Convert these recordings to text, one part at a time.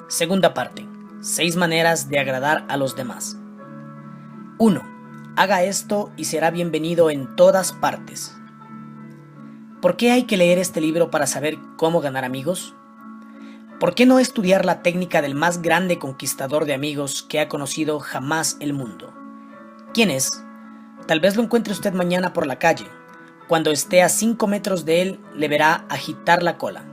Segunda parte. 6 maneras de agradar a los demás. 1. Haga esto y será bienvenido en todas partes. ¿Por qué hay que leer este libro para saber cómo ganar amigos? ¿Por qué no estudiar la técnica del más grande conquistador de amigos que ha conocido jamás el mundo? ¿Quién es? Tal vez lo encuentre usted mañana por la calle. Cuando esté a 5 metros de él, le verá agitar la cola.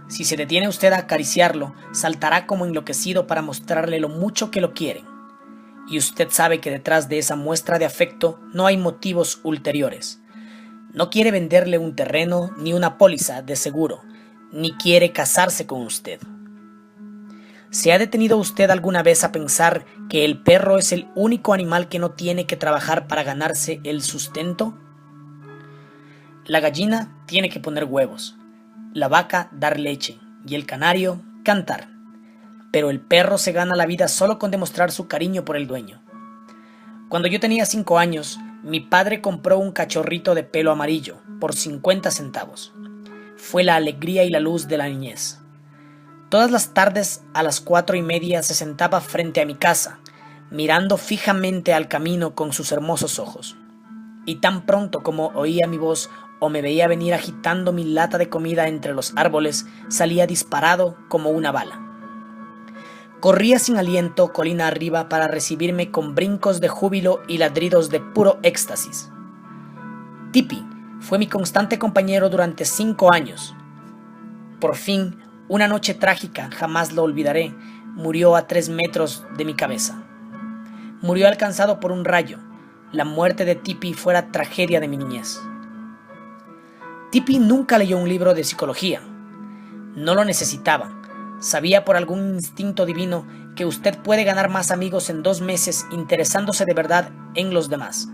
Si se detiene usted a acariciarlo, saltará como enloquecido para mostrarle lo mucho que lo quieren. Y usted sabe que detrás de esa muestra de afecto no hay motivos ulteriores. No quiere venderle un terreno ni una póliza de seguro, ni quiere casarse con usted. ¿Se ha detenido usted alguna vez a pensar que el perro es el único animal que no tiene que trabajar para ganarse el sustento? La gallina tiene que poner huevos, la vaca dar leche y el canario cantar. Pero el perro se gana la vida solo con demostrar su cariño por el dueño. Cuando yo tenía 5 años, mi padre compró un cachorrito de pelo amarillo por 50 centavos. Fue la alegría y la luz de la niñez. Todas las tardes a las 4:30 se sentaba frente a mi casa, mirando fijamente al camino con sus hermosos ojos. Y tan pronto como oía mi voz o me veía venir agitando mi lata de comida entre los árboles, salía disparado como una bala. Corría sin aliento colina arriba para recibirme con brincos de júbilo y ladridos de puro éxtasis. Tipi fue mi constante compañero durante 5 años. Por fin, una noche trágica, jamás lo olvidaré, murió a 3 metros de mi cabeza. Murió alcanzado por un rayo. La muerte de Tipi fue la tragedia de mi niñez. Tipi nunca leyó un libro de psicología. No lo necesitaba. Sabía por algún instinto divino que usted puede ganar más amigos en 2 meses interesándose de verdad en los demás,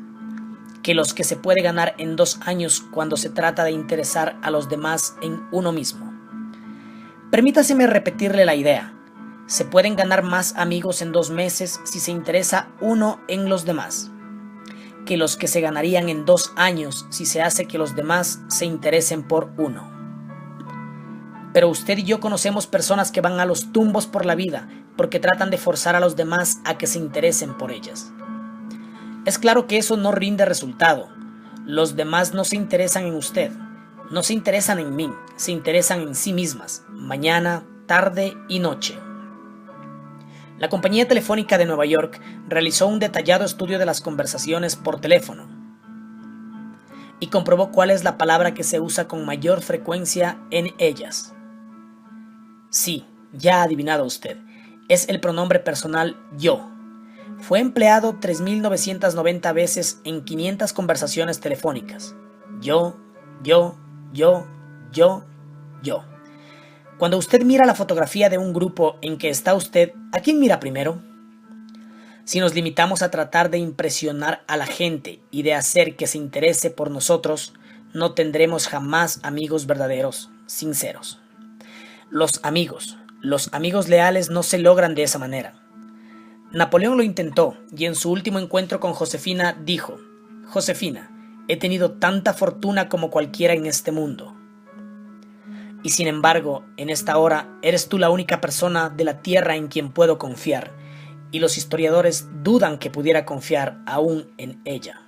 que los que se puede ganar en 2 años cuando se trata de interesar a los demás en uno mismo. Permítaseme repetirle la idea. Se pueden ganar más amigos en 2 meses si se interesa uno en los demás, que los que se ganarían en 2 años si se hace que los demás se interesen por uno. Pero usted y yo conocemos personas que van a los tumbos por la vida porque tratan de forzar a los demás a que se interesen por ellas. Es claro que eso no rinde resultado. Los demás no se interesan en usted, no se interesan en mí, se interesan en sí mismas, mañana, tarde y noche. La compañía telefónica de Nueva York realizó un detallado estudio de las conversaciones por teléfono y comprobó cuál es la palabra que se usa con mayor frecuencia en ellas. Sí, ya ha adivinado usted, es el pronombre personal yo. Fue empleado 3.990 veces en 500 conversaciones telefónicas. Yo. Cuando usted mira la fotografía de un grupo en que está usted, ¿a quién mira primero? Si nos limitamos a tratar de impresionar a la gente y de hacer que se interese por nosotros, no tendremos jamás amigos verdaderos, sinceros. Los amigos leales no se logran de esa manera. Napoleón lo intentó y en su último encuentro con Josefina dijo: Josefina, he tenido tanta fortuna como cualquiera en este mundo. Y sin embargo, en esta hora eres tú la única persona de la tierra en quien puedo confiar, y los historiadores dudan que pudiera confiar aún en ella.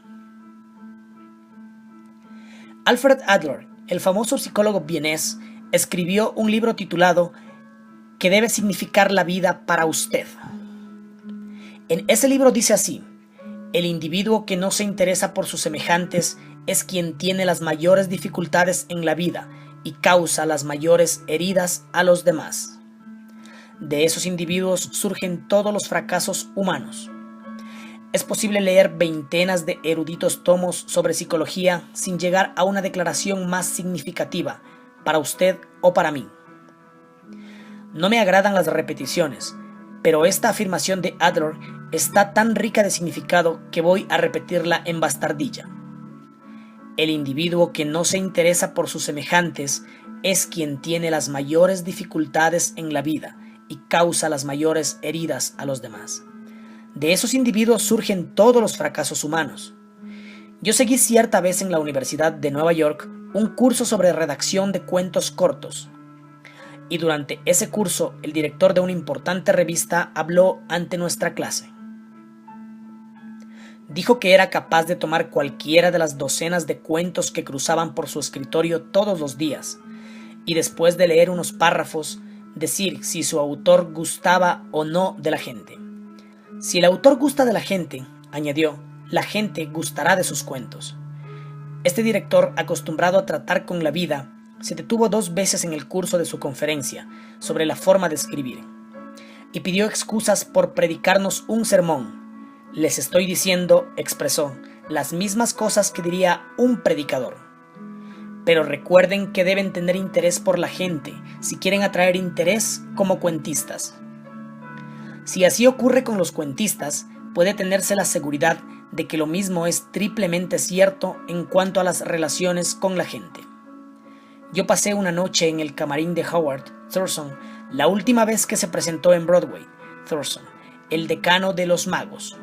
Alfred Adler, el famoso psicólogo vienés, escribió un libro titulado ¿Qué debe significar la vida para usted? En ese libro dice así: el individuo que no se interesa por sus semejantes es quien tiene las mayores dificultades en la vida y causa las mayores heridas a los demás. De esos individuos surgen todos los fracasos humanos. Es posible leer veintenas de eruditos tomos sobre psicología sin llegar a una declaración más significativa para usted o para mí. No me agradan las repeticiones, pero esta afirmación de Adler está tan rica de significado que voy a repetirla en bastardilla. El individuo que no se interesa por sus semejantes es quien tiene las mayores dificultades en la vida y causa las mayores heridas a los demás. De esos individuos surgen todos los fracasos humanos. Yo seguí cierta vez en la Universidad de Nueva York un curso sobre redacción de cuentos cortos. y durante ese curso el director de una importante revista habló ante nuestra clase. Dijo que era capaz de tomar cualquiera de las docenas de cuentos que cruzaban por su escritorio todos los días, y después de leer unos párrafos, decir si su autor gustaba o no de la gente. Si el autor gusta de la gente, añadió, la gente gustará de sus cuentos. Este director, acostumbrado a tratar con la vida, se detuvo 2 veces en el curso de su conferencia sobre la forma de escribir y pidió excusas por predicarnos un sermón. Les estoy diciendo, expresó, las mismas cosas que diría un predicador. Pero recuerden que deben tener interés por la gente si quieren atraer interés como cuentistas. Si así ocurre con los cuentistas, puede tenerse la seguridad de que lo mismo es triplemente cierto en cuanto a las relaciones con la gente. Yo pasé una noche en el camarín de Howard Thurston, la última vez que se presentó en Broadway. Thurston, el decano de los magos.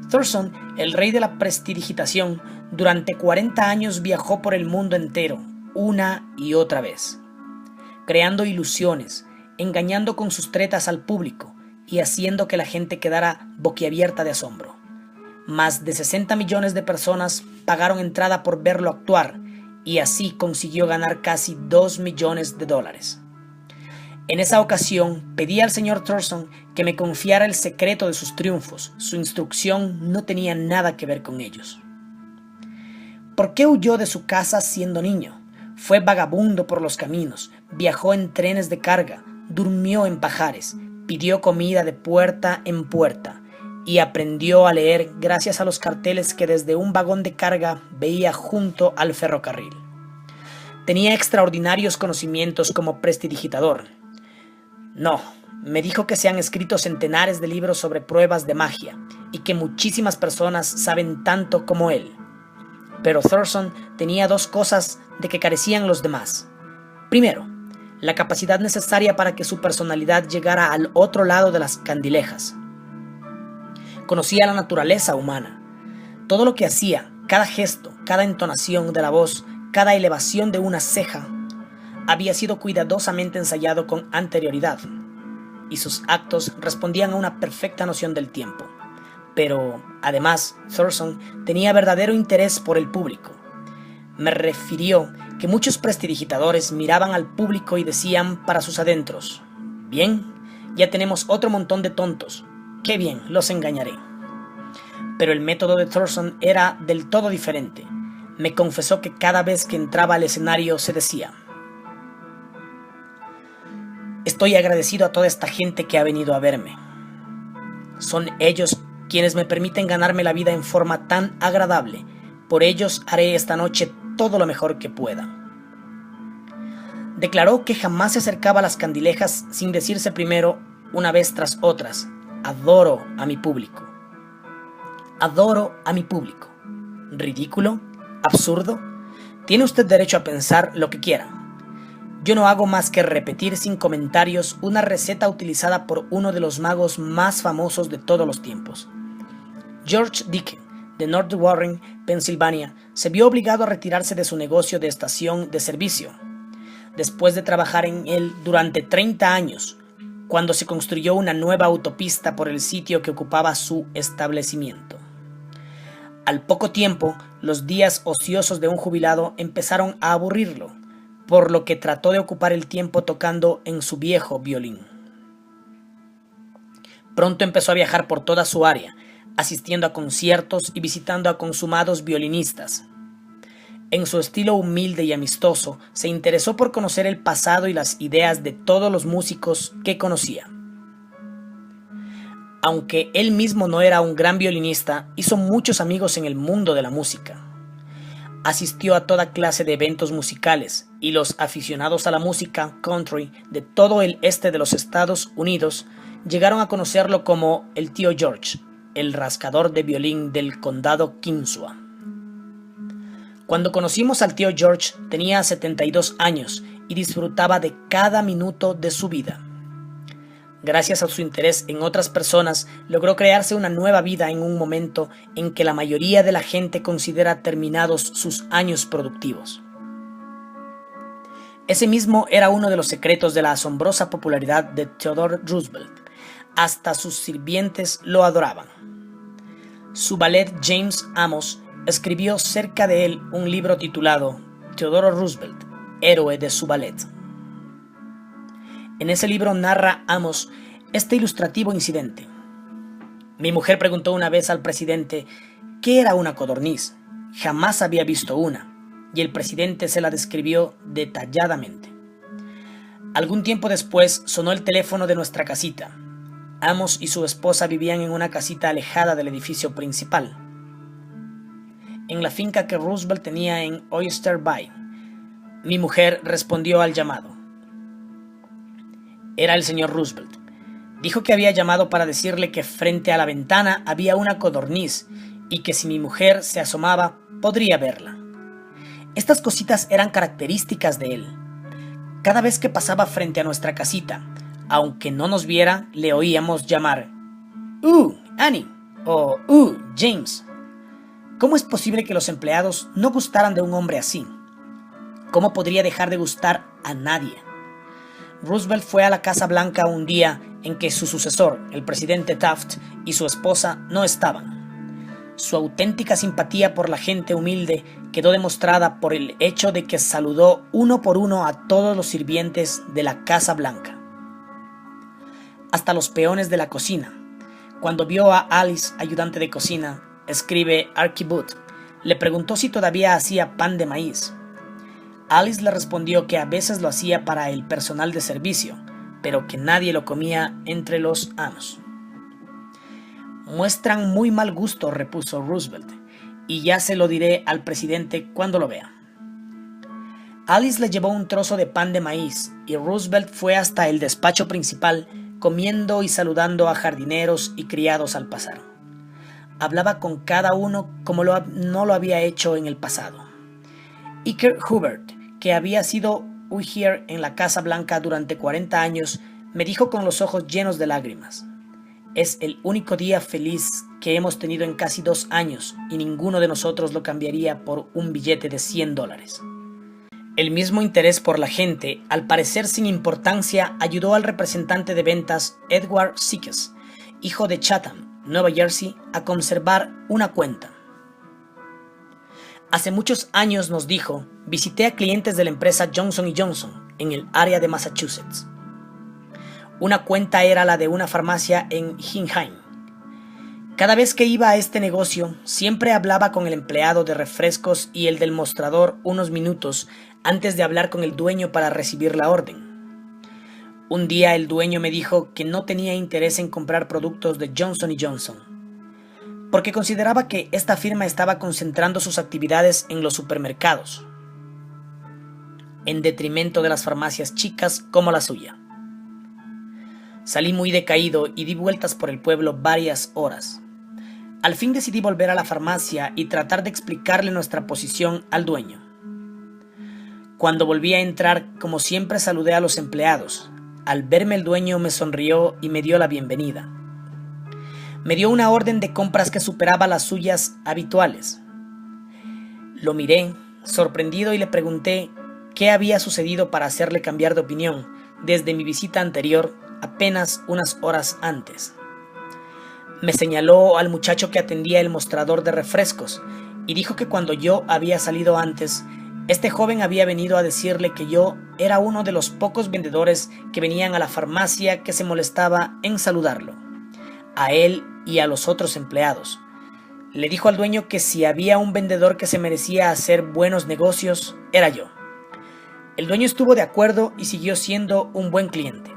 Thurston, el rey de la prestidigitación, durante 40 años viajó por el mundo entero, una y otra vez, creando ilusiones, engañando con sus tretas al público y haciendo que la gente quedara boquiabierta de asombro. Más de 60 millones de personas pagaron entrada por verlo actuar y así consiguió ganar casi $2 millones. En esa ocasión pedí al señor Thurston que me confiara el secreto de sus triunfos. Su instrucción no tenía nada que ver con ellos. ¿Por qué huyó de su casa siendo niño? Fue vagabundo por los caminos, viajó en trenes de carga, durmió en pajares, pidió comida de puerta en puerta y aprendió a leer gracias a los carteles que desde un vagón de carga veía junto al ferrocarril. Tenía extraordinarios conocimientos como prestidigitador. No, me dijo que se han escrito centenares de libros sobre pruebas de magia y que muchísimas personas saben tanto como él. Pero Thurston tenía 2 cosas de que carecían los demás. Primero, la capacidad necesaria para que su personalidad llegara al otro lado de las candilejas. Conocía la naturaleza humana. Todo lo que hacía, cada gesto, cada entonación de la voz, cada elevación de una ceja, había sido cuidadosamente ensayado con anterioridad, y sus actos respondían a una perfecta noción del tiempo. Pero, además, Thurston tenía verdadero interés por el público. Me refirió que muchos prestidigitadores miraban al público y decían para sus adentros, «Bien, ya tenemos otro montón de tontos. ¡Qué bien, los engañaré!». Pero el método de Thurston era del todo diferente. Me confesó que cada vez que entraba al escenario se decía, «Estoy agradecido a toda esta gente que ha venido a verme. Son ellos quienes me permiten ganarme la vida en forma tan agradable. Por ellos haré esta noche todo lo mejor que pueda». Declaró que jamás se acercaba a las candilejas sin decirse primero, una vez tras otras, «Adoro a mi público. Adoro a mi público». ¿Ridículo? ¿Absurdo? Tiene usted derecho a pensar lo que quiera. Yo no hago más que repetir sin comentarios una receta utilizada por uno de los magos más famosos de todos los tiempos. George Dickens, de North Warren, Pensilvania, se vio obligado a retirarse de su negocio de estación de servicio, después de trabajar en él durante 30 años, cuando se construyó una nueva autopista por el sitio que ocupaba su establecimiento. Al poco tiempo, los días ociosos de un jubilado empezaron a aburrirlo, por lo que trató de ocupar el tiempo tocando en su viejo violín. Pronto empezó a viajar por toda su área, asistiendo a conciertos y visitando a consumados violinistas. En su estilo humilde y amistoso, se interesó por conocer el pasado y las ideas de todos los músicos que conocía. Aunque él mismo no era un gran violinista, hizo muchos amigos en el mundo de la música. Asistió a toda clase de eventos musicales y los aficionados a la música country de todo el este de los Estados Unidos llegaron a conocerlo como el tío George, el rascador de violín del condado Kinshasa. Cuando conocimos al tío George tenía 72 años y disfrutaba de cada minuto de su vida. Gracias a su interés en otras personas, logró crearse una nueva vida en un momento en que la mayoría de la gente considera terminados sus años productivos. Ese mismo era uno de los secretos de la asombrosa popularidad de Theodore Roosevelt. Hasta sus sirvientes lo adoraban. Su valet James Amos escribió cerca de él un libro titulado Theodore Roosevelt, héroe de su valet. En ese libro narra Amos este ilustrativo incidente. Mi mujer preguntó una vez al presidente qué era una codorniz. Jamás había visto una, y el presidente se la describió detalladamente. Algún tiempo después sonó el teléfono de nuestra casita. Amos y su esposa vivían en una casita alejada del edificio principal, en la finca que Roosevelt tenía en Oyster Bay. Mi mujer respondió al llamado. Era el señor Roosevelt. Dijo que había llamado para decirle que frente a la ventana había una codorniz y que si mi mujer se asomaba podría verla. Estas cositas eran características de él. Cada vez que pasaba frente a nuestra casita, aunque no nos viera, le oíamos llamar Annie o James. ¿Cómo es posible que los empleados no gustaran de un hombre así? ¿Cómo podría dejar de gustar a nadie? Roosevelt fue a la Casa Blanca un día en que su sucesor, el presidente Taft, y su esposa no estaban. Su auténtica simpatía por la gente humilde quedó demostrada por el hecho de que saludó uno por uno a todos los sirvientes de la Casa Blanca, hasta los peones de la cocina. Cuando vio a Alice, ayudante de cocina, escribe Archibald, le preguntó si todavía hacía pan de maíz. Alice le respondió que a veces lo hacía para el personal de servicio, pero que nadie lo comía entre los Amos. Muestran muy mal gusto, repuso Roosevelt, y ya se lo diré al presidente cuando lo vea. Alice le llevó un trozo de pan de maíz y Roosevelt fue hasta el despacho principal comiendo y saludando a jardineros y criados al pasar. Hablaba con cada uno como no lo había hecho en el pasado. Iker Hubert, que había sido ujier en la Casa Blanca durante 40 años, me dijo con los ojos llenos de lágrimas: es el único día feliz que hemos tenido en casi 2 años y ninguno de nosotros lo cambiaría por un billete de $100. El mismo interés por la gente, al parecer sin importancia, ayudó al representante de ventas Edward Sikes, hijo de Chatham, Nueva Jersey, a conservar una cuenta. Hace muchos años, nos dijo, visité a clientes de la empresa Johnson & Johnson en el área de Massachusetts. Una cuenta era la de una farmacia en Hingham. Cada vez que iba a este negocio, siempre hablaba con el empleado de refrescos y el del mostrador unos minutos antes de hablar con el dueño para recibir la orden. Un día el dueño me dijo que no tenía interés en comprar productos de Johnson & Johnson, porque consideraba que esta firma estaba concentrando sus actividades en los supermercados, en detrimento de las farmacias chicas como la suya. Salí muy decaído y di vueltas por el pueblo varias horas. Al fin decidí volver a la farmacia y tratar de explicarle nuestra posición al dueño. Cuando volví a entrar, como siempre, saludé a los empleados. Al verme el dueño me sonrió y me dio la bienvenida. Me dio una orden de compras que superaba las suyas habituales. Lo miré, sorprendido, y le pregunté qué había sucedido para hacerle cambiar de opinión desde mi visita anterior, apenas unas horas antes. Me señaló al muchacho que atendía el mostrador de refrescos y dijo que cuando yo había salido antes, este joven había venido a decirle que yo era uno de los pocos vendedores que venían a la farmacia que se molestaba en saludarlo, a él y a los otros empleados. Le dijo al dueño que si había un vendedor que se merecía hacer buenos negocios, era yo. El dueño estuvo de acuerdo y siguió siendo un buen cliente.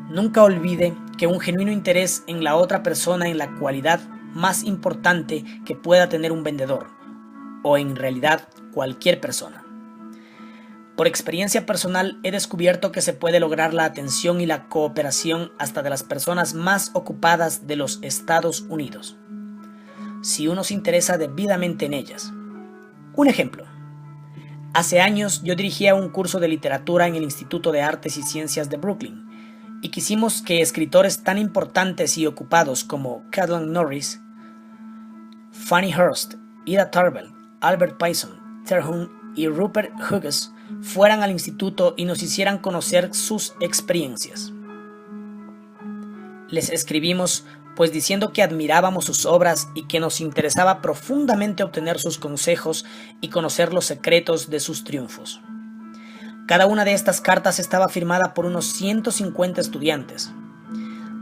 Nunca olvide que un genuino interés en la otra persona es la cualidad más importante que pueda tener un vendedor, o en realidad cualquier persona. Por experiencia personal he descubierto que se puede lograr la atención y la cooperación hasta de las personas más ocupadas de los Estados Unidos, si uno se interesa debidamente en ellas. Un ejemplo. Hace años yo dirigía un curso de literatura en el Instituto de Artes y Ciencias de Brooklyn, y quisimos que escritores tan importantes y ocupados como Caitlin Norris, Fannie Hurst, Ida Tarbell, Albert Payson, Terhune y Rupert Hughes fueran al instituto y nos hicieran conocer sus experiencias. Les escribimos pues diciendo que admirábamos sus obras y que nos interesaba profundamente obtener sus consejos y conocer los secretos de sus triunfos. Cada una de estas cartas estaba firmada por unos 150 estudiantes.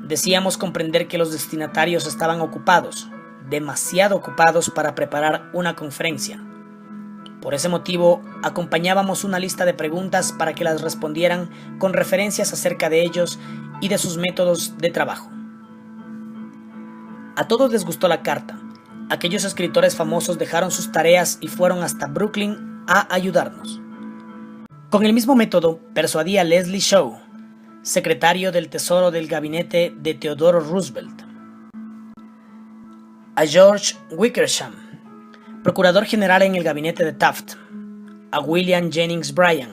Decíamos comprender que los destinatarios estaban ocupados, demasiado ocupados para preparar una conferencia. Por ese motivo, acompañábamos una lista de preguntas para que las respondieran con referencias acerca de ellos y de sus métodos de trabajo. A todos les gustó la carta. Aquellos escritores famosos dejaron sus tareas y fueron hasta Brooklyn a ayudarnos. Con el mismo método, persuadí a Leslie Shaw, secretario del Tesoro del gabinete de Theodore Roosevelt, a George Wickersham, procurador general en el gabinete de Taft, a William Jennings Bryan,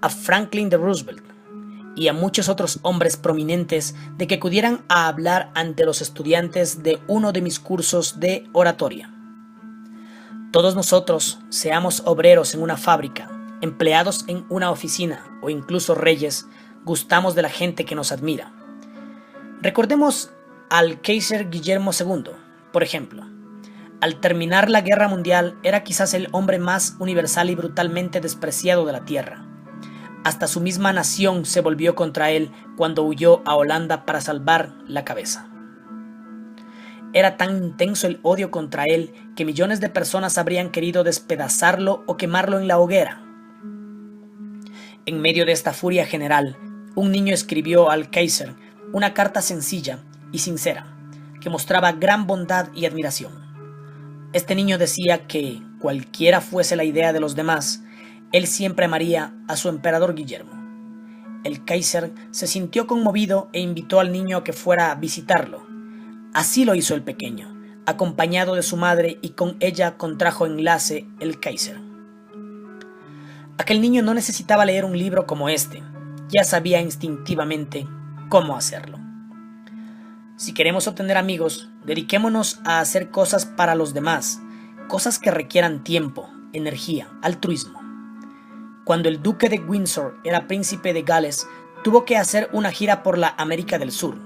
a Franklin D. Roosevelt y a muchos otros hombres prominentes de que acudieran a hablar ante los estudiantes de uno de mis cursos de oratoria. Todos nosotros, seamos obreros en una fábrica, empleados en una oficina o incluso reyes, gustamos de la gente que nos admira. Recordemos al Kaiser Guillermo II, por ejemplo. Al terminar la Guerra Mundial era quizás el hombre más universal y brutalmente despreciado de la tierra. Hasta su misma nación se volvió contra él cuando huyó a Holanda para salvar la cabeza. Era tan intenso el odio contra él que millones de personas habrían querido despedazarlo o quemarlo en la hoguera. En medio de esta furia general, un niño escribió al Kaiser una carta sencilla y sincera que mostraba gran bondad y admiración. Este niño decía que, cualquiera fuese la idea de los demás, él siempre amaría a su emperador Guillermo. El Kaiser se sintió conmovido e invitó al niño a que fuera a visitarlo. Así lo hizo el pequeño, acompañado de su madre, y con ella contrajo enlace el Kaiser. Aquel niño no necesitaba leer un libro como este, ya sabía instintivamente cómo hacerlo. Si queremos obtener amigos, dediquémonos a hacer cosas para los demás, cosas que requieran tiempo, energía, altruismo. Cuando el duque de Windsor era príncipe de Gales, tuvo que hacer una gira por la América del Sur,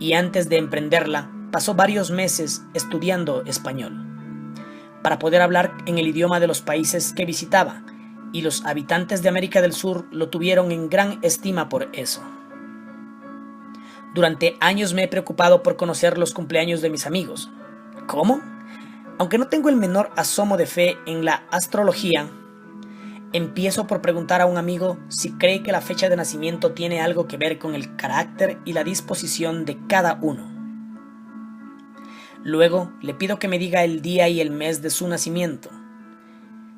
y antes de emprenderla, pasó varios meses estudiando español, para poder hablar en el idioma de los países que visitaba, y los habitantes de América del Sur lo tuvieron en gran estima por eso. Durante años me he preocupado por conocer los cumpleaños de mis amigos. ¿Cómo? Aunque no tengo el menor asomo de fe en la astrología, empiezo por preguntar a un amigo si cree que la fecha de nacimiento tiene algo que ver con el carácter y la disposición de cada uno. Luego le pido que me diga el día y el mes de su nacimiento.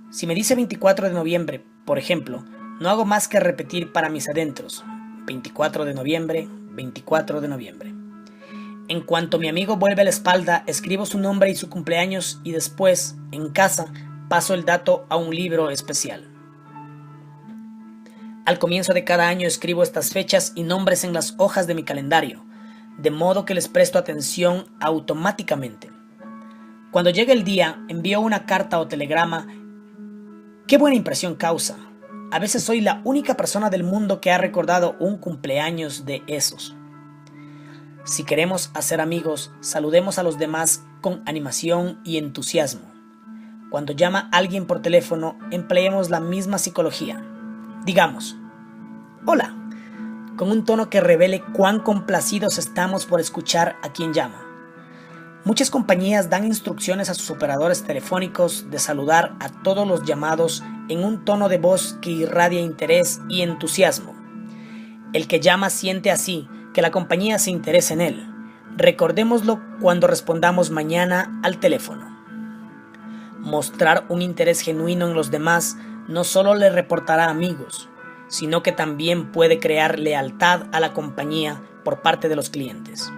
Si me dice 24 de noviembre, por ejemplo, no hago más que repetir para mis adentros: 24 de noviembre, 24 de noviembre. En cuanto mi amigo vuelve la espalda, escribo su nombre y su cumpleaños, y después, en casa, paso el dato a un libro especial. Al comienzo de cada año escribo estas fechas y nombres en las hojas de mi calendario, de modo que les presto atención automáticamente. Cuando llega el día, envío una carta o telegrama. ¡Qué buena impresión causa! A veces soy la única persona del mundo que ha recordado un cumpleaños de esos. Si queremos hacer amigos, saludemos a los demás con animación y entusiasmo. Cuando llama alguien por teléfono, empleemos la misma psicología. Digamos: «Hola», con un tono que revele cuán complacidos estamos por escuchar a quien llama. Muchas compañías dan instrucciones a sus operadores telefónicos de saludar a todos los llamados en un tono de voz que irradia interés y entusiasmo. El que llama siente así que la compañía se interesa en él. Recordémoslo cuando respondamos mañana al teléfono. Mostrar un interés genuino en los demás no solo le reportará amigos, sino que también puede crear lealtad a la compañía por parte de los clientes.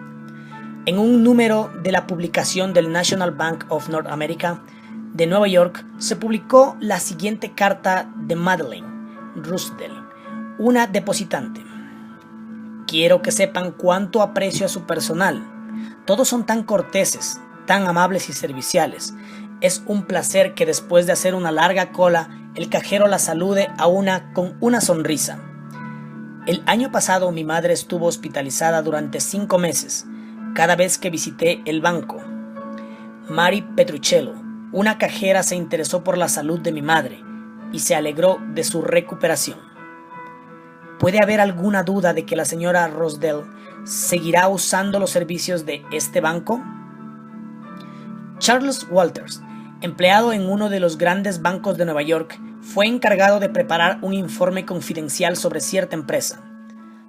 En un número de la publicación del National Bank of North America de Nueva York se publicó la siguiente carta de Madeleine Rusdell, una depositante. Quiero que sepan cuánto aprecio a su personal. Todos son tan corteses, tan amables y serviciales. Es un placer que después de hacer una larga cola el cajero la salude con una sonrisa. El año pasado mi madre estuvo hospitalizada durante 5 meses, cada vez que visité el banco. Mary Petruccello, una cajera, se interesó por la salud de mi madre y se alegró de su recuperación. ¿Puede haber alguna duda de que la señora Rosdell seguirá usando los servicios de este banco? Charles Walters, empleado en uno de los grandes bancos de Nueva York, fue encargado de preparar un informe confidencial sobre cierta empresa.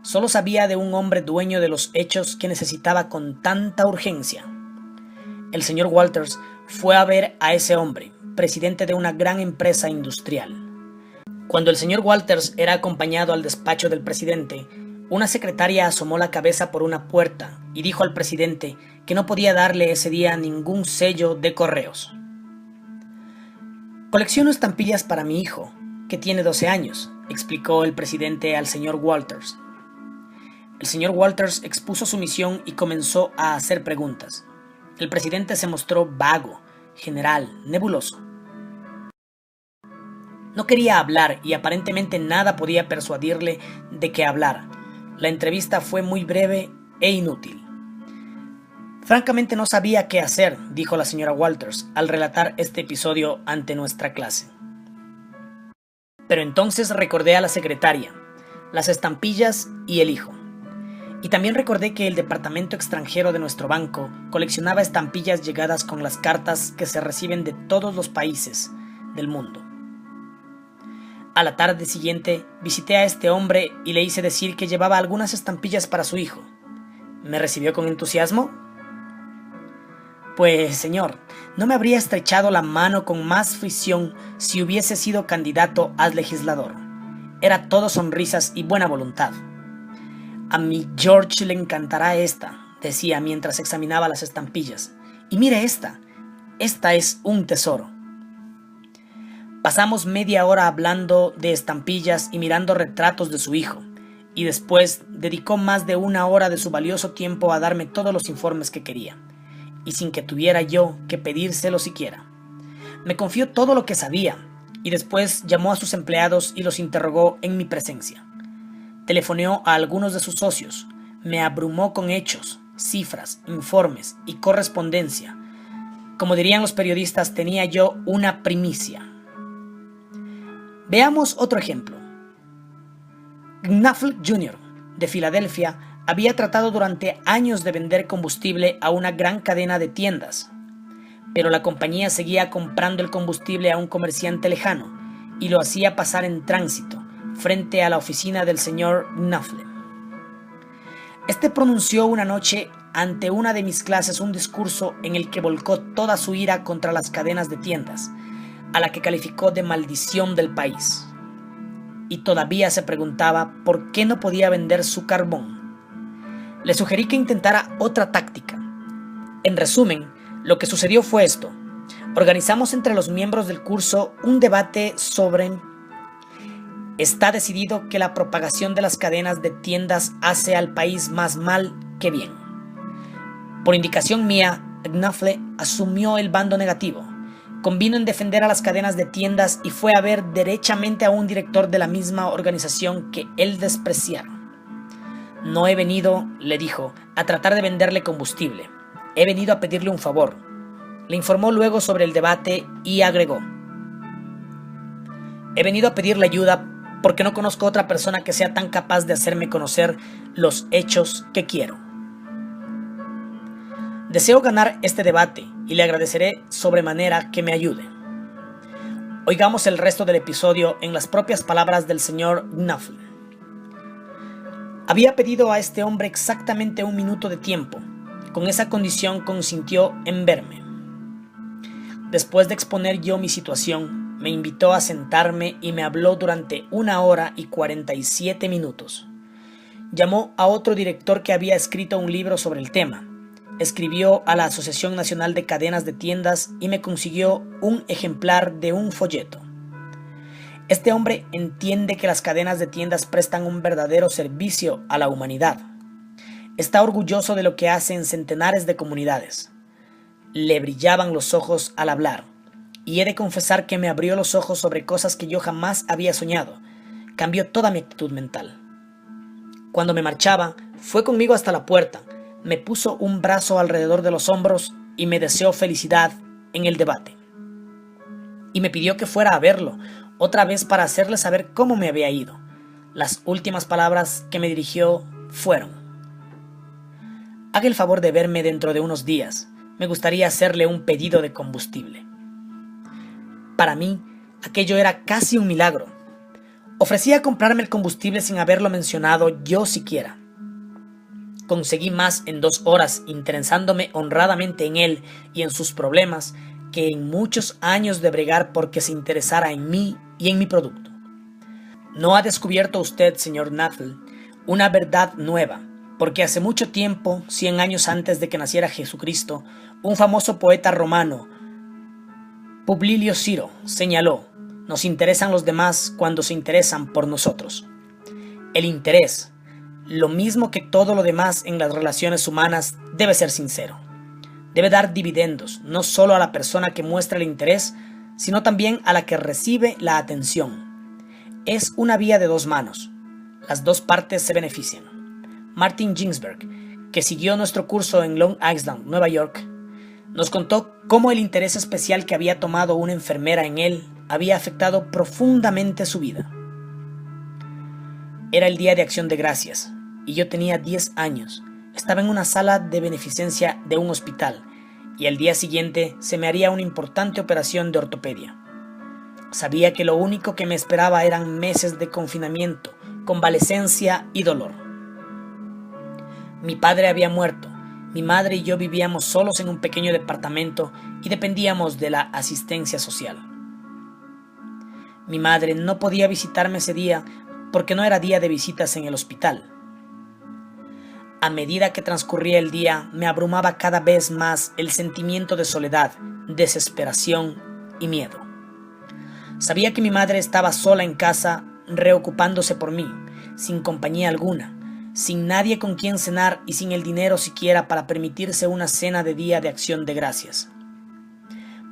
Solo sabía de un hombre dueño de los hechos que necesitaba con tanta urgencia. El señor Walters fue a ver a ese hombre, presidente de una gran empresa industrial. Cuando el señor Walters era acompañado al despacho del presidente, una secretaria asomó la cabeza por una puerta y dijo al presidente que no podía darle ese día ningún sello de correos. «Colecciono estampillas para mi hijo, que tiene 12 años», explicó el presidente al señor Walters. El señor Walters expuso su misión y comenzó a hacer preguntas. El presidente se mostró vago, general, nebuloso. No quería hablar y aparentemente nada podía persuadirle de que hablara. La entrevista fue muy breve e inútil. «Francamente no sabía qué hacer», dijo la señora Walters al relatar este episodio ante nuestra clase. Pero entonces recordé a la secretaria, las estampillas y el hijo. Y también recordé que el departamento extranjero de nuestro banco coleccionaba estampillas llegadas con las cartas que se reciben de todos los países del mundo. A la tarde siguiente visité a este hombre y le hice decir que llevaba algunas estampillas para su hijo. ¿Me recibió con entusiasmo? Pues, señor, no me habría estrechado la mano con más fricción si hubiese sido candidato a legislador. Era todo sonrisas y buena voluntad. «A mi George le encantará esta», decía mientras examinaba las estampillas. «Y mire esta es un tesoro». Pasamos media hora hablando de estampillas y mirando retratos de su hijo, y después dedicó más de 1 hora de su valioso tiempo a darme todos los informes que quería, y sin que tuviera yo que pedírselo siquiera. Me confió todo lo que sabía, y después llamó a sus empleados y los interrogó en mi presencia. Telefoneó a algunos de sus socios, me abrumó con hechos, cifras, informes y correspondencia. Como dirían los periodistas, tenía yo una primicia. Veamos otro ejemplo. Knafle Jr., de Filadelfia, había tratado durante años de vender combustible a una gran cadena de tiendas, pero la compañía seguía comprando el combustible a un comerciante lejano y lo hacía pasar en tránsito frente a la oficina del señor Knafle. Este pronunció una noche ante una de mis clases un discurso en el que volcó toda su ira contra las cadenas de tiendas, a la que calificó de maldición del país. Y todavía se preguntaba por qué no podía vender su carbón. Le sugerí que intentara otra táctica. En resumen, lo que sucedió fue esto. Organizamos entre los miembros del curso un debate sobre: está decidido que la propagación de las cadenas de tiendas hace al país más mal que bien. Por indicación mía, Knafle asumió el bando negativo. Convino en defender a las cadenas de tiendas y fue a ver derechamente a un director de la misma organización que él despreciara. «No he venido», le dijo, «a tratar de venderle combustible. He venido a pedirle un favor». Le informó luego sobre el debate y agregó: «He venido a pedirle ayuda porque no conozco otra persona que sea tan capaz de hacerme conocer los hechos que quiero. Deseo ganar este debate y le agradeceré sobremanera que me ayude». Oigamos el resto del episodio en las propias palabras del señor Knafle. «Había pedido a este hombre exactamente 1 minuto de tiempo. Con esa condición consintió en verme. Después de exponer yo mi situación, me invitó a sentarme y me habló durante 1 hora y 47 minutos. Llamó a otro director que había escrito un libro sobre el tema. Escribió a la Asociación Nacional de Cadenas de Tiendas y me consiguió un ejemplar de un folleto. Este hombre entiende que las cadenas de tiendas prestan un verdadero servicio a la humanidad. Está orgulloso de lo que hace en centenares de comunidades. Le brillaban los ojos al hablar, y he de confesar que me abrió los ojos sobre cosas que yo jamás había soñado. Cambió toda mi actitud mental. Cuando me marchaba, fue conmigo hasta la puerta, me puso un brazo alrededor de los hombros y me deseó felicidad en el debate. Y me pidió que fuera a verlo, otra vez para hacerle saber cómo me había ido. Las últimas palabras que me dirigió fueron: haga el favor de verme dentro de unos días. Me gustaría hacerle un pedido de combustible. Para mí, aquello era casi un milagro. Ofrecía comprarme el combustible sin haberlo mencionado yo siquiera. Conseguí más en 2 horas interesándome honradamente en él y en sus problemas que en muchos años de bregar porque se interesara en mí y en mi producto. ¿No ha descubierto usted, señor Nuttall, una verdad nueva? Porque hace mucho tiempo, 100 años antes de que naciera Jesucristo, un famoso poeta romano, Publio Ciro, señaló: nos interesan los demás cuando se interesan por nosotros. El interés, lo mismo que todo lo demás en las relaciones humanas, debe ser sincero. Debe dar dividendos, no solo a la persona que muestra el interés, sino también a la que recibe la atención. Es una vía de 2 manos. Las 2 partes se benefician. Martin Ginsberg, que siguió nuestro curso en Long Island, Nueva York, nos contó cómo el interés especial que había tomado una enfermera en él había afectado profundamente su vida. Era el día de Acción de Gracias, y yo tenía 10 años. Estaba en una sala de beneficencia de un hospital, y al día siguiente se me haría una importante operación de ortopedia. Sabía que lo único que me esperaba eran meses de confinamiento, convalecencia y dolor. Mi padre había muerto. Mi madre y yo vivíamos solos en un pequeño departamento y dependíamos de la asistencia social. Mi madre no podía visitarme ese día porque no era día de visitas en el hospital. A medida que transcurría el día, me abrumaba cada vez más el sentimiento de soledad, desesperación y miedo. Sabía que mi madre estaba sola en casa, reocupándose por mí, sin compañía alguna, sin nadie con quien cenar y sin el dinero siquiera para permitirse una cena de día de Acción de Gracias.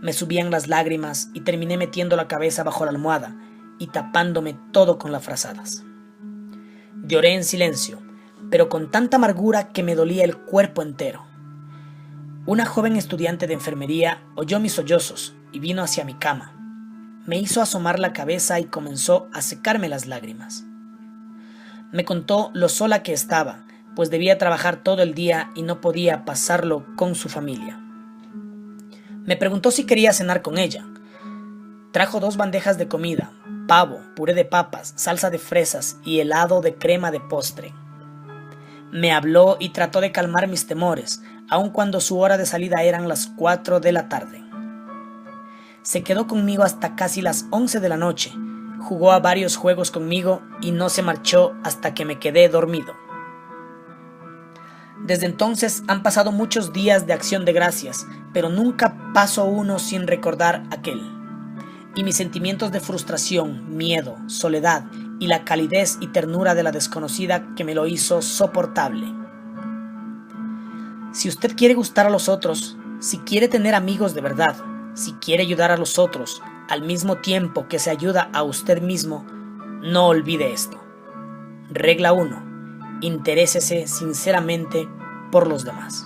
Me subían las lágrimas y terminé metiendo la cabeza bajo la almohada y tapándome todo con las frazadas. Lloré en silencio, pero con tanta amargura que me dolía el cuerpo entero. Una joven estudiante de enfermería oyó mis sollozos y vino hacia mi cama. Me hizo asomar la cabeza y comenzó a secarme las lágrimas. Me contó lo sola que estaba, pues debía trabajar todo el día y no podía pasarlo con su familia. Me preguntó si quería cenar con ella. Trajo 2 bandejas de comida, pavo, puré de papas, salsa de fresas y helado de crema de postre. Me habló y trató de calmar mis temores, aun cuando su hora de salida eran las 4 de la tarde. Se quedó conmigo hasta casi las 11 de la noche. Jugó a varios juegos conmigo y no se marchó hasta que me quedé dormido. Desde entonces han pasado muchos días de Acción de Gracias, pero nunca paso uno sin recordar aquel. Y mis sentimientos de frustración, miedo, soledad y la calidez y ternura de la desconocida que me lo hizo soportable. Si usted quiere gustar a los otros, si quiere tener amigos de verdad, si quiere ayudar a los otros, al mismo tiempo que se ayuda a usted mismo, no olvide esto. Regla 1. Interésese sinceramente por los demás.